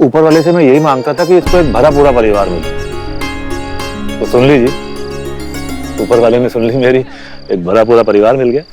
ऊपर वाले से मैं यही मांगता था कि इसको एक भरा पूरा परिवार मिले। तो सुन लीजिए, ऊपर वाले ने सुन ली मेरी, एक भरा पूरा परिवार मिल गया।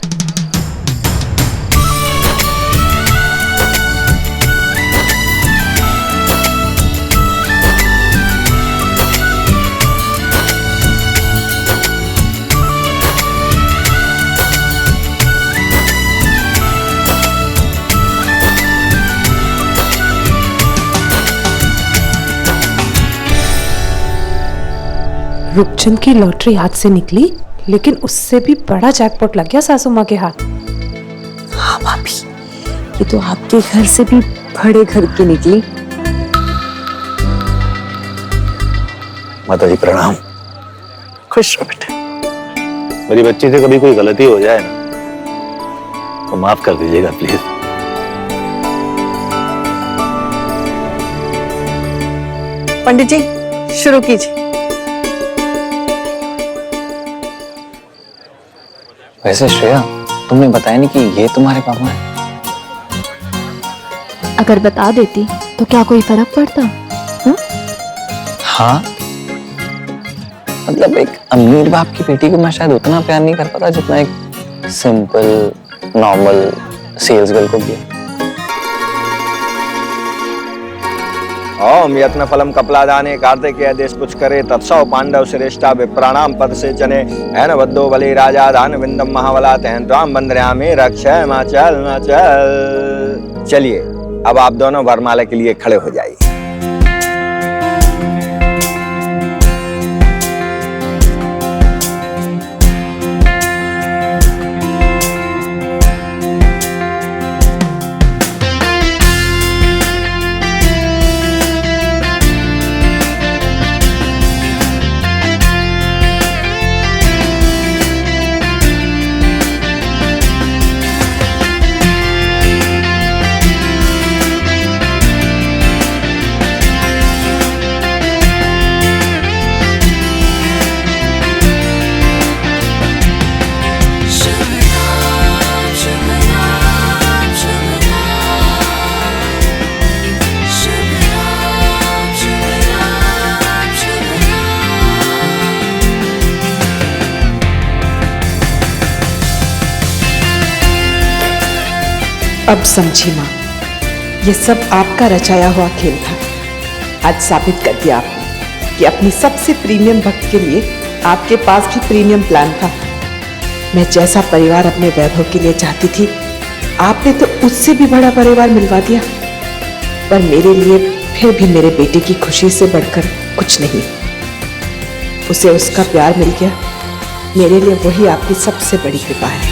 रूपचंद की लॉटरी हाथ से निकली, लेकिन उससे भी बड़ा जैकपॉट लग गया सासू माँ के हाथ। हाँ भाभी, ये तो आपके घर से भी बड़े घर की निकली। माता जी प्रणाम। खुश रहो बेटा। मेरी बच्ची से कभी कोई गलती हो जाए ना तो माफ कर दीजिएगा प्लीज। पंडित जी शुरू कीजिए। वैसे श्रेया, तुमने बताया नहीं कि ये तुम्हारे पापा हैं। अगर बता देती तो क्या कोई फर्क पड़ता? हाँ, मतलब एक अमीर बाप की बेटी को मैं शायद उतना प्यार नहीं कर पाता जितना एक सिंपल नॉर्मल सेल्स गर्ल को किया। ओम यत्न फलम कपलादाने कार्तिकेय देश कुछ करे तत्सव पांडव श्रेष्ठा विप्राणाम पद से चने हैन बद्धो बलि राजा दान विंदम महाबला तहन राम बंदरयामे रक्षय माचल माचल। चलिए अब आप दोनों वरमाला के लिए खड़े हो जाइए। अब समझी माँ, ये सब आपका रचाया हुआ खेल था। आज साबित कर दिया आपने कि अपनी सबसे प्रीमियम भक्त के लिए आपके पास भी प्रीमियम प्लान था। मैं जैसा परिवार अपने वैभव के लिए चाहती थी, आपने तो उससे भी बड़ा परिवार मिलवा दिया। पर मेरे लिए फिर भी मेरे बेटे की खुशी से बढ़कर कुछ नहीं। उसे उसका प्यार मिल गया, मेरे लिए वही आपकी सबसे बड़ी कृपा है।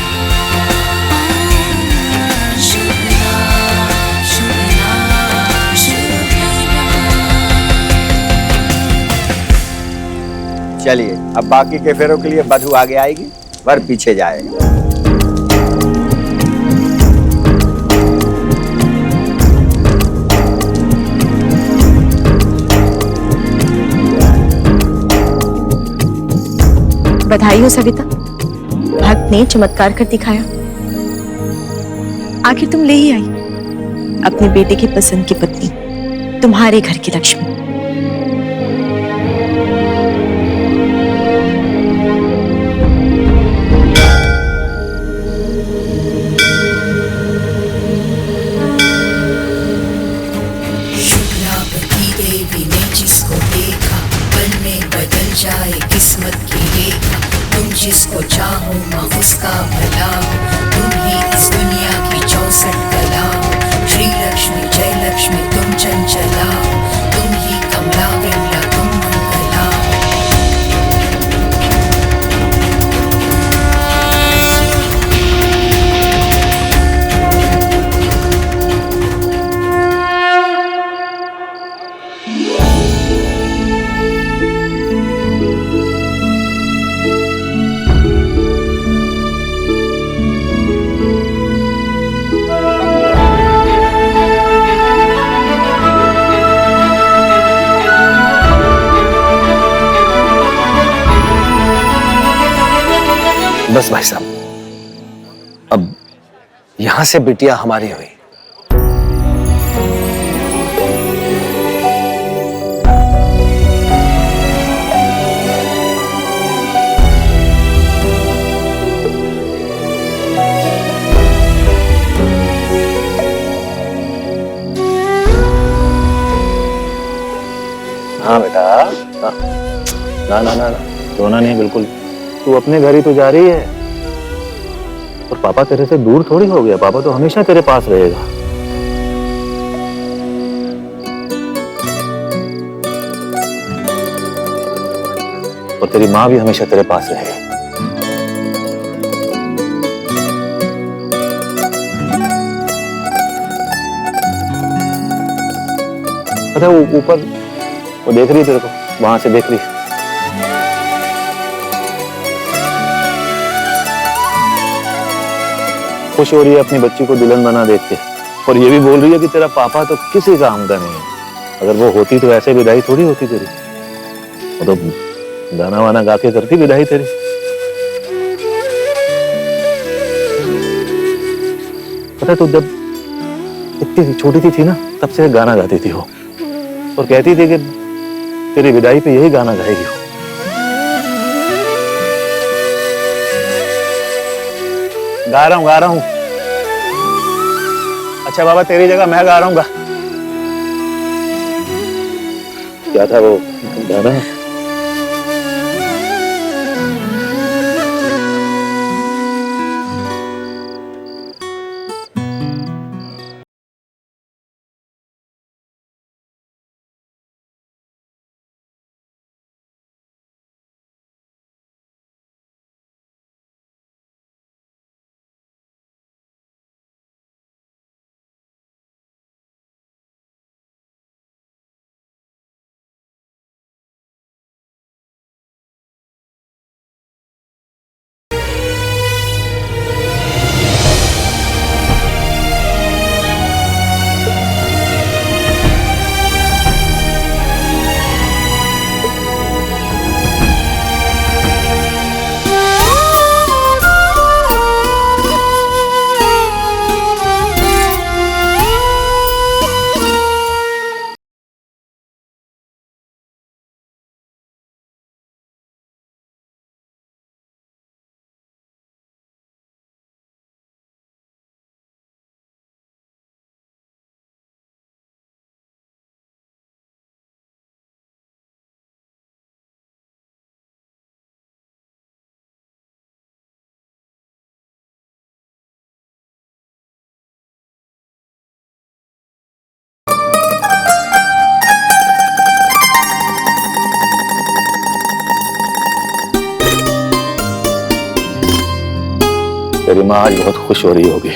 चलिए अब बाकी के फेरों के लिए वधू आगे आएगी, वर पीछे जाएगा। बधाई हो सविता, भक्त ने चमत्कार कर दिखाया। आखिर तुम ले ही आई अपने बेटे की पसंद की पत्नी, तुम्हारे घर की लक्ष्मी। जाए किस्मत की रेखा, तुम जिसको चाहो माँ उसका भला हो, तुम ही इस दुनिया की 64 कला हो। श्री लक्ष्मी जय लक्ष्मी तुम चंचला हो, तुम ही कमला विमला तुम मंगला हो। बस भाई साहब, अब यहां से बिटिया हमारी हुई। हाँ बेटा, हाँ। ना ना ना ना, रोना नहीं बिल्कुल। तू अपने घर ही तो जा रही है, और पापा तेरे से दूर थोड़ी हो गया। पापा तो हमेशा तेरे पास रहेगा। और तेरी माँ भी हमेशा तेरे पास रहेगी। पता है वो ऊपर वो देख रही है तेरे को, वहां से देख रही है। खुश हो रही है अपनी बच्ची को दुल्हन बना देख के, और ये भी बोल रही है कि तेरा पापा तो किसी काम का नहीं है। अगर वो होती तो ऐसे विदाई थोड़ी होती तेरी, वो तो गाना वाना गा के करती विदाई तेरी। पता है तू जब इतनी छोटी सी थी ना, तब से गाना गाती थी वो, और कहती थी कि तेरी विदाई पे यही गाना गाएगी वो। गा रहा हूँ। अच्छा बाबा, तेरी जगह मैं गा रहा हूँ। क्या था वो गाना? तेरी माँ आज बहुत खुश हो रही होगी,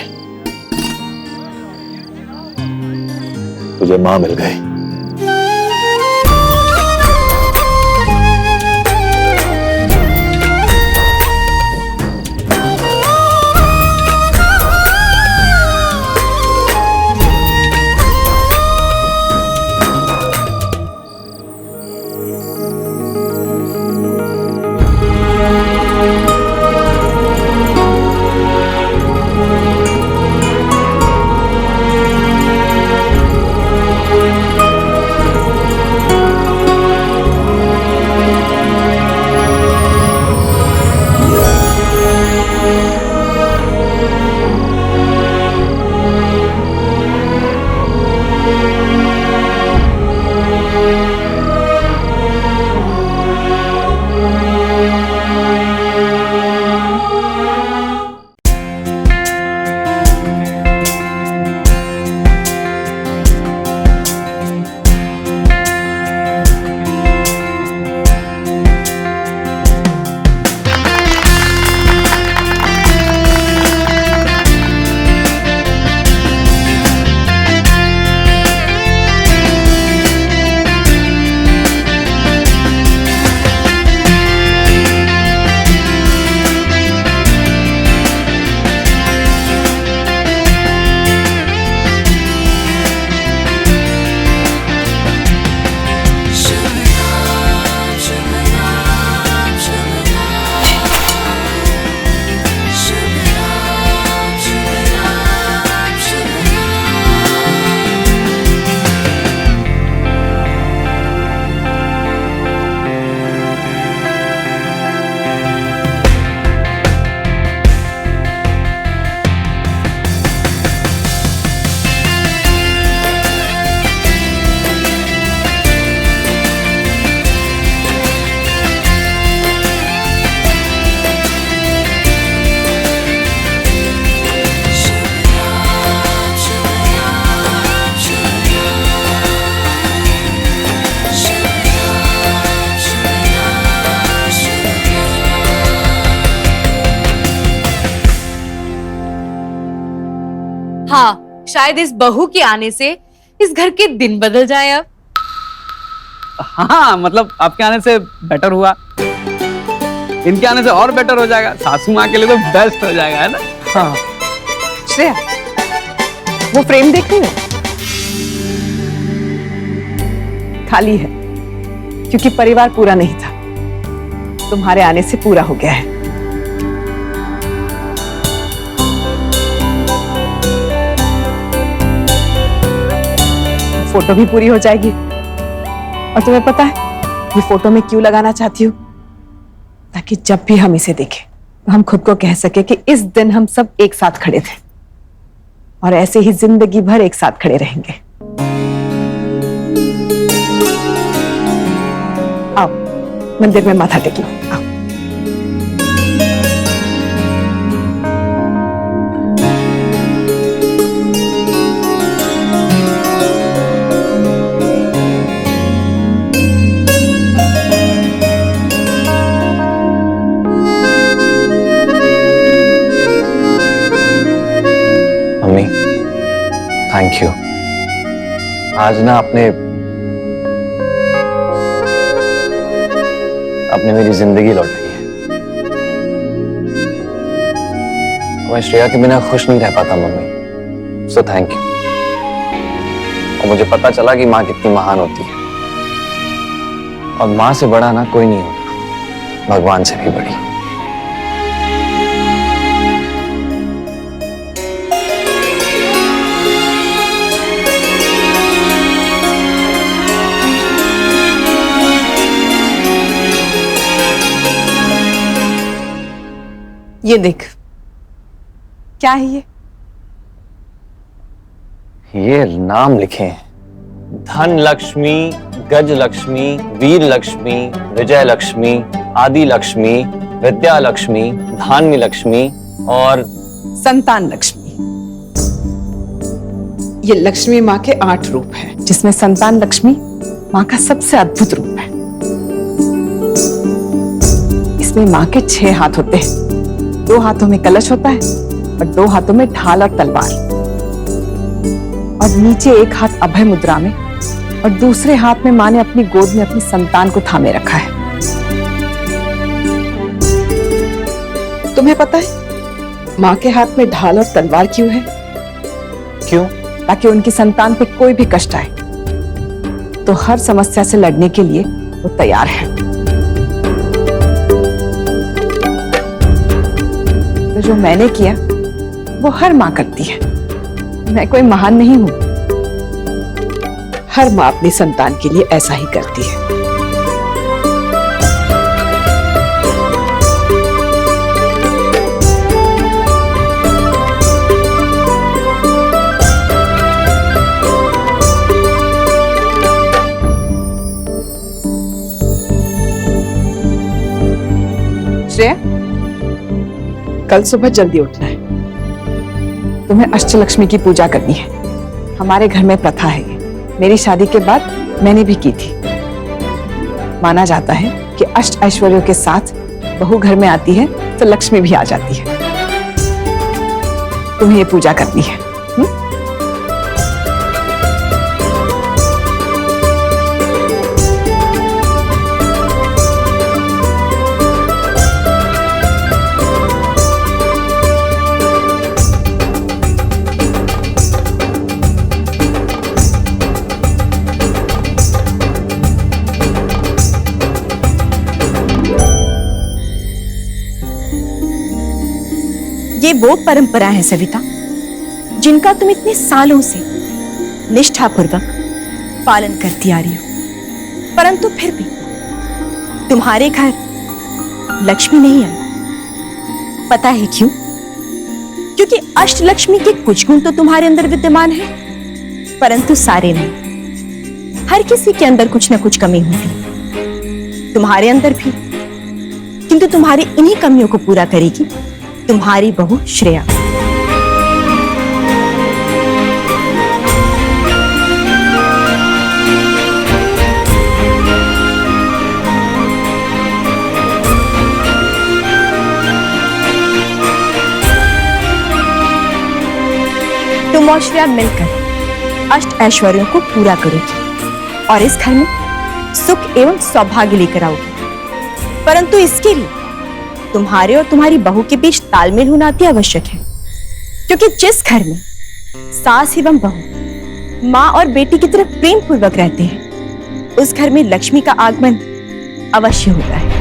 तुझे माँ मिल गई। हाँ, शायद इस बहू के आने से इस घर के दिन बदल जाए अब। हाँ मतलब आपके आने से बेटर हुआ, इनके आने से और बेटर हो जाएगा। सासू माँ के लिए तो बेस्ट हो जाएगा, है ना? हाँ। श्रेया, वो फ्रेम देख रही हो? खाली है क्योंकि परिवार पूरा नहीं था, तुम्हारे आने से पूरा हो गया है। फोटो भी पूरी हो जाएगी। और तुम्हें पता है ये फोटो मैं क्यों लगाना चाहती हूँ? ताकि जब भी हम इसे देखें तो हम खुद को कह सके कि इस दिन हम सब एक साथ खड़े थे, और ऐसे ही जिंदगी भर एक साथ खड़े रहेंगे। आओ मंदिर में माथा टेक लो, आओ। Mummy thank you. आज ना आपने मेरी जिंदगी लौटाई है। मैं श्रेया के बिना खुश नहीं रह पाता मम्मी, सो थैंक यू। और मुझे पता चला कि माँ कितनी महान होती है, और माँ से बड़ा ना कोई नहीं होता, भगवान से भी बड़ी। ये देख, क्या है ये नाम लिखे हैं, धन लक्ष्मी, गज लक्ष्मी, वीर लक्ष्मी, विजय लक्ष्मी, आदि लक्ष्मी, विद्या लक्ष्मी, धान्य लक्ष्मी और संतान लक्ष्मी। ये लक्ष्मी माँ के 8 रूप हैं, जिसमें संतान लक्ष्मी माँ का सबसे अद्भुत रूप है। इसमें माँ के 6 हाथ होते हैं, 2 हाथों में कलश होता है और 2 हाथों में ढाल और तलवार, और नीचे एक हाथ अभय मुद्रा में और दूसरे हाथ में माँ ने अपनी गोद में अपनी संतान को थामे रखा है। तुम्हें पता है माँ के हाथ में ढाल और तलवार क्यों है? क्यों? ताकि उनकी संतान पे कोई भी कष्ट आए तो हर समस्या से लड़ने के लिए वो तैयार है। तो जो मैंने किया वो हर माँ करती है। मैं कोई महान नहीं हूं, हर माँ अपनी संतान के लिए ऐसा ही करती है। श्रेया, कल सुबह जल्दी उठना है, तुम्हें अष्टलक्ष्मी की पूजा करनी है। हमारे घर में प्रथा है, मेरी शादी के बाद मैंने भी की थी। माना जाता है कि अष्ट ऐश्वर्यों के साथ बहू घर में आती है तो लक्ष्मी भी आ जाती है। तुम्हें ये पूजा करनी है। ये वो परंपरा है सविता, जिनका तुम इतने सालों से निष्ठापूर्वक पालन करती आ रही हो, परंतु फिर भी तुम्हारे घर लक्ष्मी नहीं आई। पता है क्यों? क्योंकि अष्टलक्ष्मी के कुछ गुण तो तुम्हारे अंदर विद्यमान है, परंतु सारे नहीं। हर किसी के अंदर कुछ ना कुछ कमी होती, तुम्हारे अंदर भी। किंतु तुम्हारी इन्हीं कमियों को पूरा करेगी तुम्हारी बहू श्रेया। तुम और श्रेया मिलकर अष्ट ऐश्वर्यों को पूरा करोगी और इस घर में सुख एवं सौभाग्य लेकर आओगी। परंतु इसके लिए तुम्हारे और तुम्हारी बहू के बीच तालमेल होना अति आवश्यक है, क्योंकि जिस घर में सास एवं बहू माँ और बेटी की तरफ प्रेम पूर्वक रहते हैं, उस घर में लक्ष्मी का आगमन अवश्य होता है।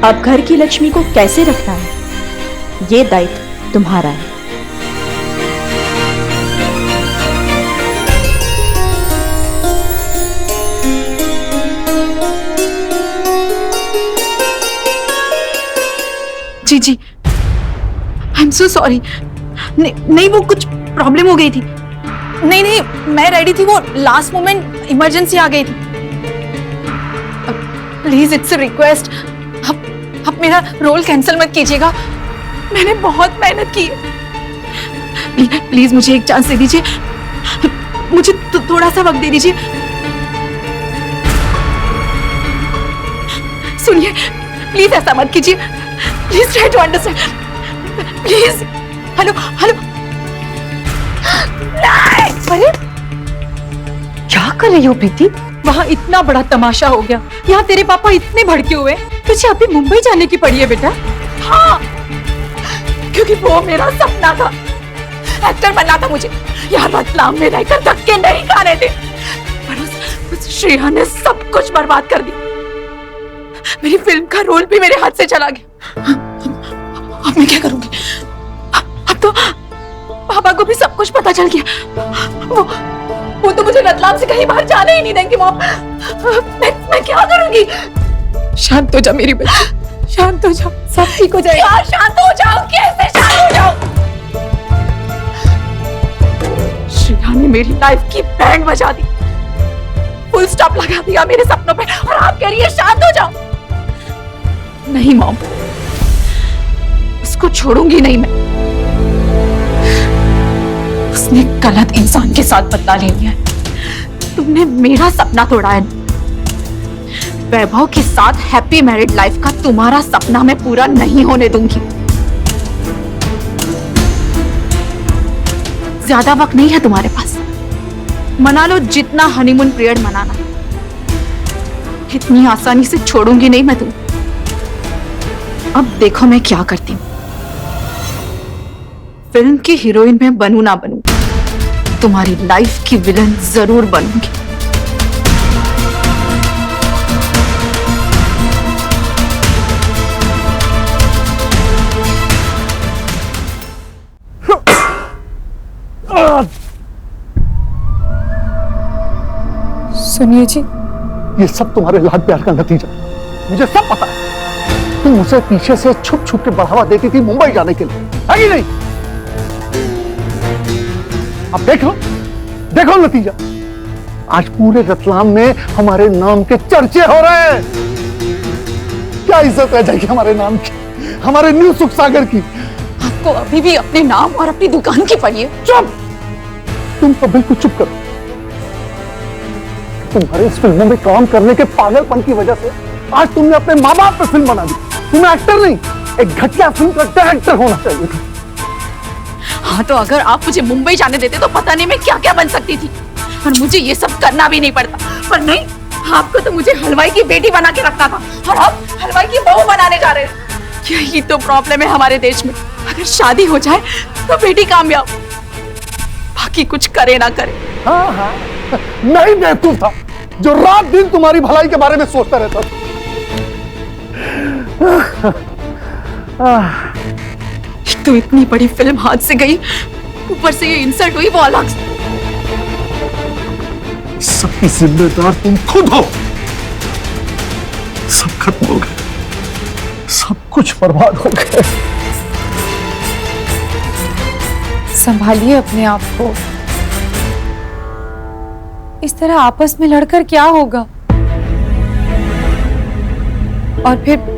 अब घर की लक्ष्मी को कैसे रखना है, ये दायित्व तुम्हारा है। जी जी, आई एम सो सॉरी। नहीं, वो कुछ प्रॉब्लम हो गई थी। नहीं, मैं रेडी थी, वो लास्ट मोमेंट इमरजेंसी आ गई थी। प्लीज इट्स अ रिक्वेस्ट, आप मेरा रोल कैंसिल मत कीजिएगा, मैंने बहुत मेहनत की है। प्लीज मुझे एक चांस दे दीजिए, मुझे थोड़ा सा वक्त दे दीजिए। सुनिए, प्लीज ऐसा मत कीजिए, please try to understand, please. Hello. अरे क्या कर रही हो प्रीति? वहां इतना बड़ा तमाशा हो गया, यहाँ तेरे पापा इतने भड़के हुए, तुझे अभी मुंबई जाने की पड़ी है बेटा। हाँ, क्योंकि वो मेरा सपना था, एक्टर बनना था मुझे, यहाँ रतलाम में रहकर धक्के नहीं खाने थे। पर उस श्रेया ने सब कुछ बर्बाद कर दिया, मेरी फिल्म का रोल भी मेरे हाथ से चला गया। अब मैं क्या करूंगी? अब तो पापा को भी सब कुछ पता चल गया, वो तो मुझे रतलाम से कहीं बाहर जाने ही नहीं देंगे। मॉम, मैं क्या करूंगी? शांत हो जा मेरी बच्ची, शांत हो जाओ, सब ठीक हो जाएगा। क्या शांत हो जाओ? कैसे शांत हो जाओ? श्रेया ने मेरी लाइफ की बैंड बजा दी, फुल स्टॉप लगा दिया मेरे सपनों पे, और आप कह रही है शांत हो जाओ? नहीं मॉम, उसको छोड़ूंगी नहीं मैं। उसने गलत इंसान के साथ बदला ले लिया है। तुमने मेरा सपना तोड़ा है। वैभव के साथ हैप्पी मैरिड लाइफ का तुम्हारा सपना मैं पूरा नहीं होने दूंगी। ज्यादा वक्त नहीं है तुम्हारे पास, मना लो जितना हनीमून पीरियड मनाना। इतनी आसानी से छोड़ूंगी नहीं मैं तुम्हें। अब देखो मैं क्या करती हूँ। फिल्म की हीरोइन में बनूं ना बनूं, तुम्हारी लाइफ की विलन जरूर बनूंगी। सुनिए जी, ये सब तुम्हारे लाड प्यार का नतीजा, मुझे सब पता है। तुम उसे पीछे से छुप छुप के बढ़ावा देती थी मुंबई जाने के लिए, है कि नहीं? अब देखो नतीजा। आज पूरे रतलाम में हमारे नाम के चर्चे हो रहे हैं। क्या इज्जत रह जाएगी हमारे नाम की, हमारे न्यू सुख सागर की। आपको अभी भी अपने नाम और अपनी दुकान की पड़ी है। चुप, तुम तो बिल्कुल चुप करो। तुम्हारे इस फिल्मों में काम करने के पागलपन की वजह से आज तुमने अपने माँ बाप पे फिल्म बना दी। तुम्हें एक्टर नहीं, एक घटिया फिल्म का डायरेक्टर होना चाहिए था। हाँ, तो अगर आप मुझे मुंबई जाने देते तो पता नहीं मैं क्या क्या बन सकती थी, और मुझे ये सब करना भी नहीं पड़ता। पर नहीं, आपको तो मुझे हलवाई की बेटी बना के रखना था, और आप हलवाई की बहू बनाने जा रहे हैं। यही तो प्रॉब्लम है हमारे देश में। अगर शादी हो जाए तो बेटी कामयाब, बाकी कुछ करे ना करे। हाँ, नहीं बेवकूफ था जो रात दिन तुम्हारी भलाई के बारे में सोचता रहता था। तो इतनी बड़ी फिल्म हाथ से गई, ऊपर से ये इंसल्ट हुई, वो अलग। सबकी जिम्मेदार तुम खुद हो। सब खत्म हो गए, सब कुछ बर्बाद हो गए। संभालिए अपने आप को, इस तरह आपस में लड़कर क्या होगा? और फिर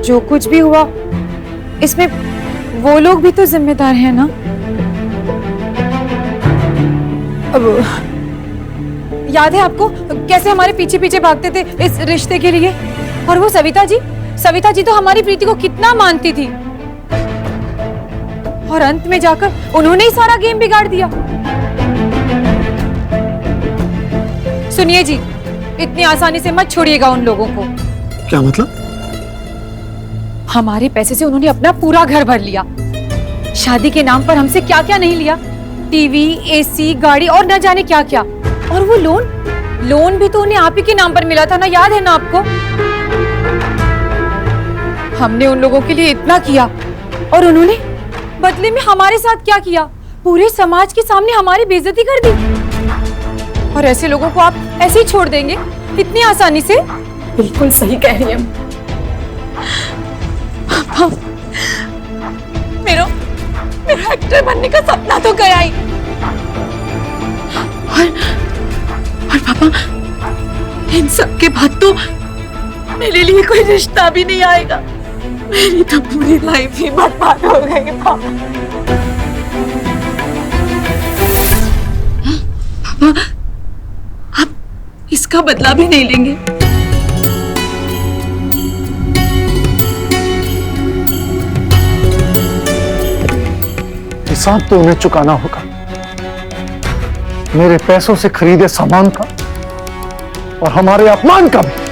जो कुछ भी हुआ इसमें वो लोग भी तो जिम्मेदार हैं ना। अब याद है आपको कैसे हमारे पीछे पीछे भागते थे इस रिश्ते के लिए? और वो सविता जी सविता जी तो हमारी प्रीति को कितना मानती थी, और अंत में जाकर उन्होंने ही सारा गेम बिगाड़ दिया। सुनिए जी, इतनी आसानी से मत छोड़िएगा उन लोगों को। क्या मतलब? हमारे पैसे से उन्होंने अपना पूरा घर भर लिया। शादी के नाम पर हमसे क्या क्या नहीं लिया, टीवी, एसी, गाड़ी और न जाने क्या क्या। और वो लोन भी तो उन्हें आप ही के नाम पर मिला था ना, याद है ना आपको? हमने उन लोगों के लिए इतना किया और उन्होंने बदले में हमारे साथ क्या किया? पूरे समाज के सामने हमारी बेइज्जती कर दी। और ऐसे लोगों को आप ऐसे ही छोड़ देंगे इतनी आसानी से? बिल्कुल सही कह रही हैं। मेरा एक्टर बनने का सपना तो गया ही। और पापा, इन सब के बाद तो मेरे लिए कोई रिश्ता भी नहीं आएगा। मेरी तो पूरी लाइफ ही बर्बाद हो गई पापा। पापा, आप इसका बदला भी नहीं लेंगे? हिसाब तो उन्हें चुकाना होगा, मेरे पैसों से खरीदे सामान का और हमारे अपमान का भी।